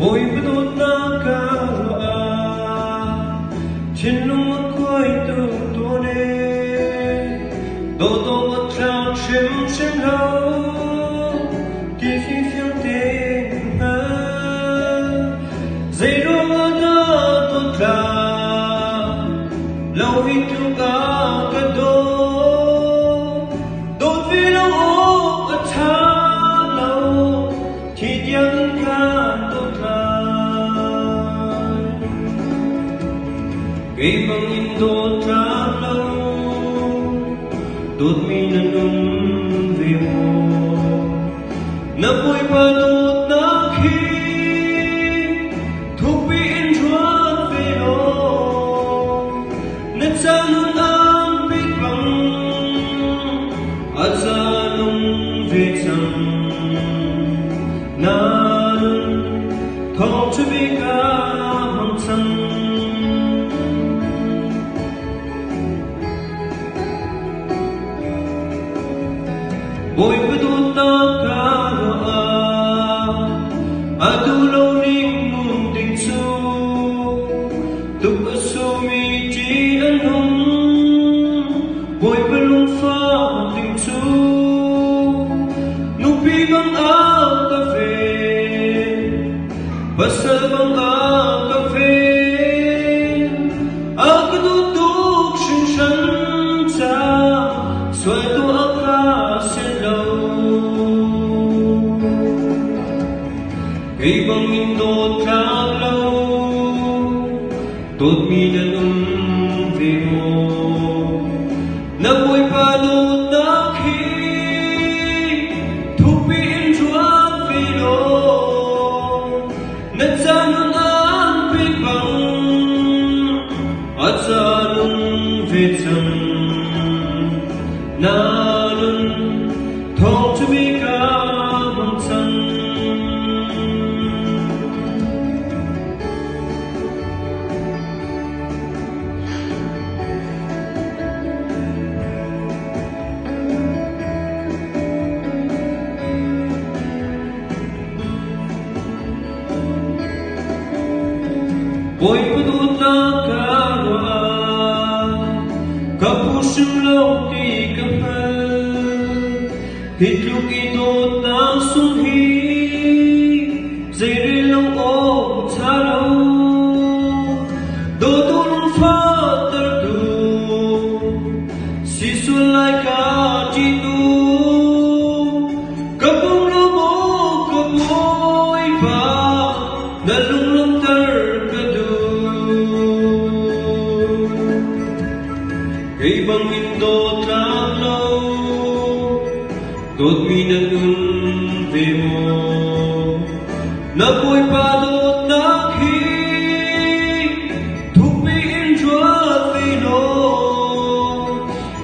Ôi bất đốt na ca trên lung quay từ tôi nè đồ tô bất trao chim trên hao kỳ phi phiêu tên ha dây đô đã tốt ra lâu ít chung cả cái đô đốt vì lâu ô ở tha lâu thì tiếng ca tốt ra cây bằng in đốt ra lâu đốt mi nâng vì mô na bôi ba đốt na khi thuộc bị in chuột về đó na cha nun an biết bằng a cha nung về chăng na thong cho biết cả hằng sang Boy pedut na kara Adulo ning munting su Tuk asumi ti anong Boy belum fa ting su Nupi bang a kafe Basal bang a kafe Akadutuk shin shan ta Sway tu akla cây bằng in đốt ra lâu tốt mi na về mô na bôi ba đốt na khi thuộc bị in chuột về đó na cha nun an biết bằng a cha nun về chăng na nun thong cho biết cả bằng chân Boy pedut na kara kapusim lâu ti kapal hitluk idot na sunghi zere lâu o chalo do tulung fa tardu sisul lai ka jitu kapung lobo kapoy pa nalulung tar cây bằng in đốt ra lâu đốt mi nâng về mô na bôi ba đốt na khi thuộc bị in chuột về đó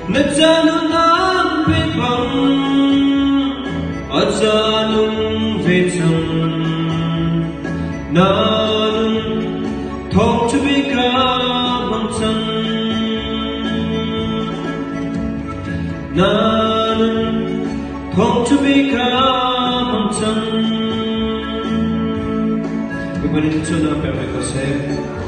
na cha nun an biết bằng a cha nun về chăng na nun thong cho biết cả bằng chân 나는 통투비가 멈춘 이번에 천하 뺨을 것에